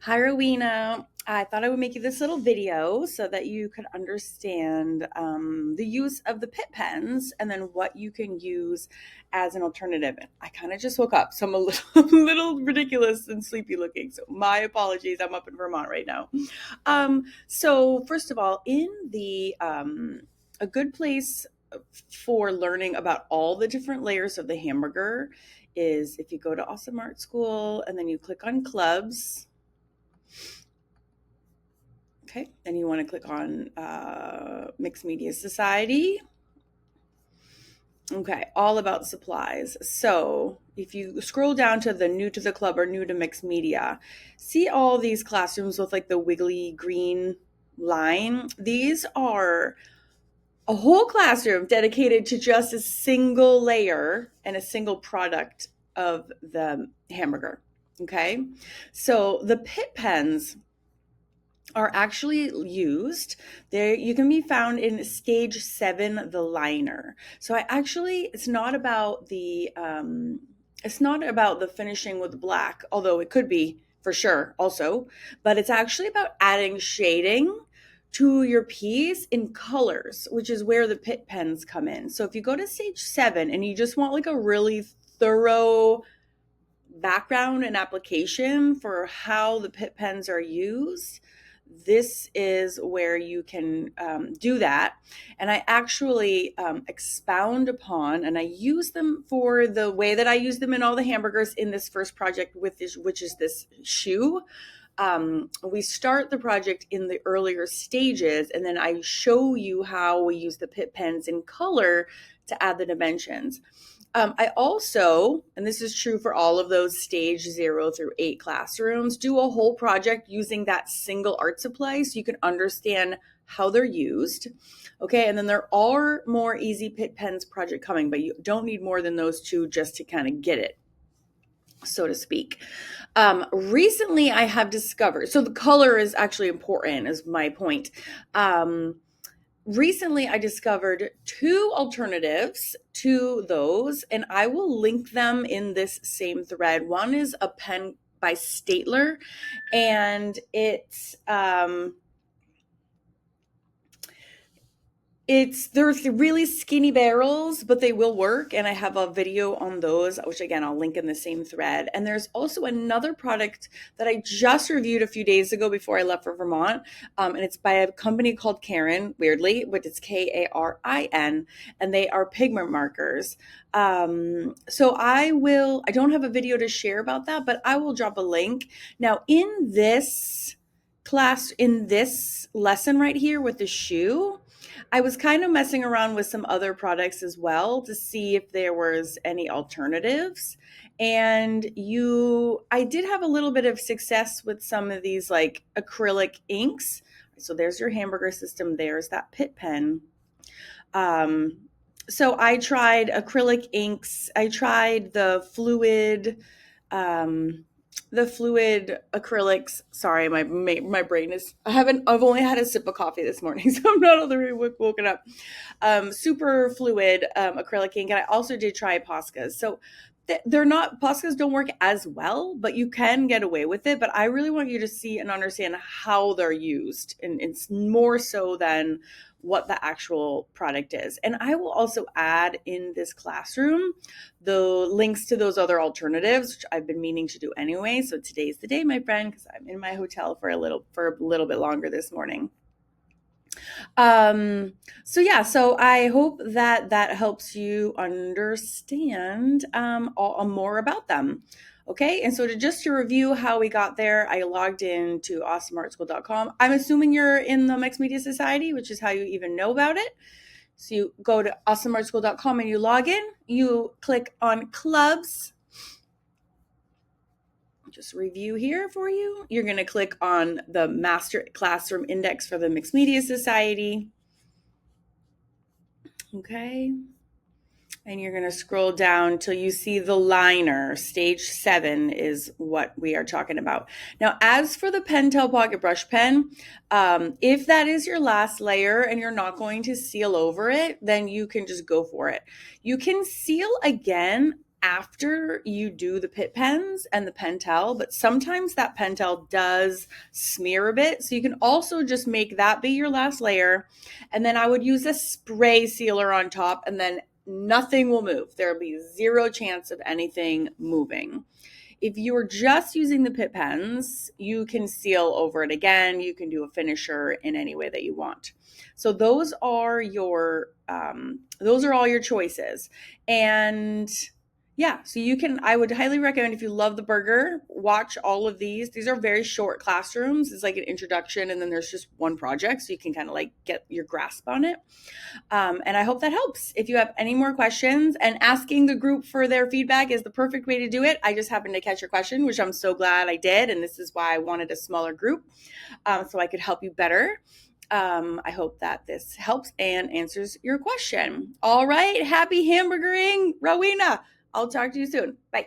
Hi, Rowena. I thought I would make you this little video so that you could understand the use of the Pitt Pens and then what you can use as an alternative. I kind of just woke up, so I'm a little, a little ridiculous and sleepy looking. So my apologies. I'm up in Vermont right now. So first of all, in the a good place for learning about all the different layers of the hamburger is if you go to Awesome Art School and then you click on clubs. Okay, and you want to click on Mixed Media Society. Okay, all about supplies. So if you scroll down to the new to the club or new to mixed media, see all these classrooms with like the wiggly green line. These are a whole classroom dedicated to just a single layer and a single product of the hamburger. Okay, so the Pitt Pens are actually used. There you can be found in stage 7, the liner. So it's not about the finishing with black, although it could be for sure also, but it's actually about adding shading to your piece in colors, which is where the Pitt Pens come in. So if you go to stage 7 and you just want like a really thorough background and application for how the Pitt Pens are used, this is where you can do that. And I actually expound upon, and I use them for the way that I use them in all the hamburgers in this first project with this, which is this shoe. We start the project in the earlier stages, and then I show you how we use the Pitt Pens in color to add the dimensions. I also, and this is true for all of those stage 0 through 8 classrooms, do a whole project using that single art supply so you can understand how they're used. Okay, and then there are more easy Pitt Pens project coming, but you don't need more than those two just to kind of get it, so to speak. Recently I have discovered, so the color is actually important, is my point. Recently I discovered 2 alternatives to those, and I will link them in this same thread. One is a pen by Statler, and they're really skinny barrels, but they will work. And I have a video on those, which again, I'll link in the same thread. And there's also another product that I just reviewed a few days ago before I left for Vermont. And it's by a company called Karin, weirdly, but it's Karin, and they are pigment markers. So I don't have a video to share about that, but I will drop a link. Now in this lesson right here with the shoe, I was kind of messing around with some other products as well to see if there was any alternatives. And I did have a little bit of success with some of these like acrylic inks. So there's your hamburger system. There's that Pitt Pen. So I tried acrylic inks. I tried the fluid acrylics. Sorry, my brain is. I've only had a sip of coffee this morning, so I'm not all the way woken up. Super fluid acrylic ink, and I also did try Poscas. So Poscas don't work as well, but you can get away with it. But I really want you to see and understand how they're used, and it's more so than what the actual product is. And I will also add in this classroom the links to those other alternatives, which I've been meaning to do anyway. So today's the day, my friend, because I'm in my hotel for a little bit longer this morning. So I hope that helps you understand more about them. Okay, and so to review how we got there, I logged in to awesomeartschool.com. I'm assuming you're in the Mixed Media Society, which is how you even know about it. So you go to awesomeartschool.com and you log in, you click on clubs. Just review here for you. You're going to click on the Master Classroom Index for the Mixed Media Society. Okay. And you're going to scroll down till you see the liner. Stage 7 is what we are talking about. Now, as for the Pentel Pocket Brush Pen, if that is your last layer and you're not going to seal over it, then you can just go for it. You can seal again after you do the Pitt Pens and the Pentel, but sometimes that Pentel does smear a bit. So you can also just make that be your last layer. And then I would use a spray sealer on top, and then nothing will move. There'll be zero chance of anything moving. If you're just using the Pitt Pens, you can seal over it again. You can do a finisher in any way that you want. So those are all your choices. And yeah, so I would highly recommend, if you love the burger, watch all of these. These are very short classrooms. It's like an introduction, and then there's just one project, so you can kind of like get your grasp on it. And I hope that helps. If you have any more questions, and asking the group for their feedback is the perfect way to do it. I just happened to catch your question, which I'm so glad I did. And this is why I wanted a smaller group, so I could help you better. I hope that this helps and answers your question. All right. Happy hamburgering, Rowena. I'll talk to you soon. Bye.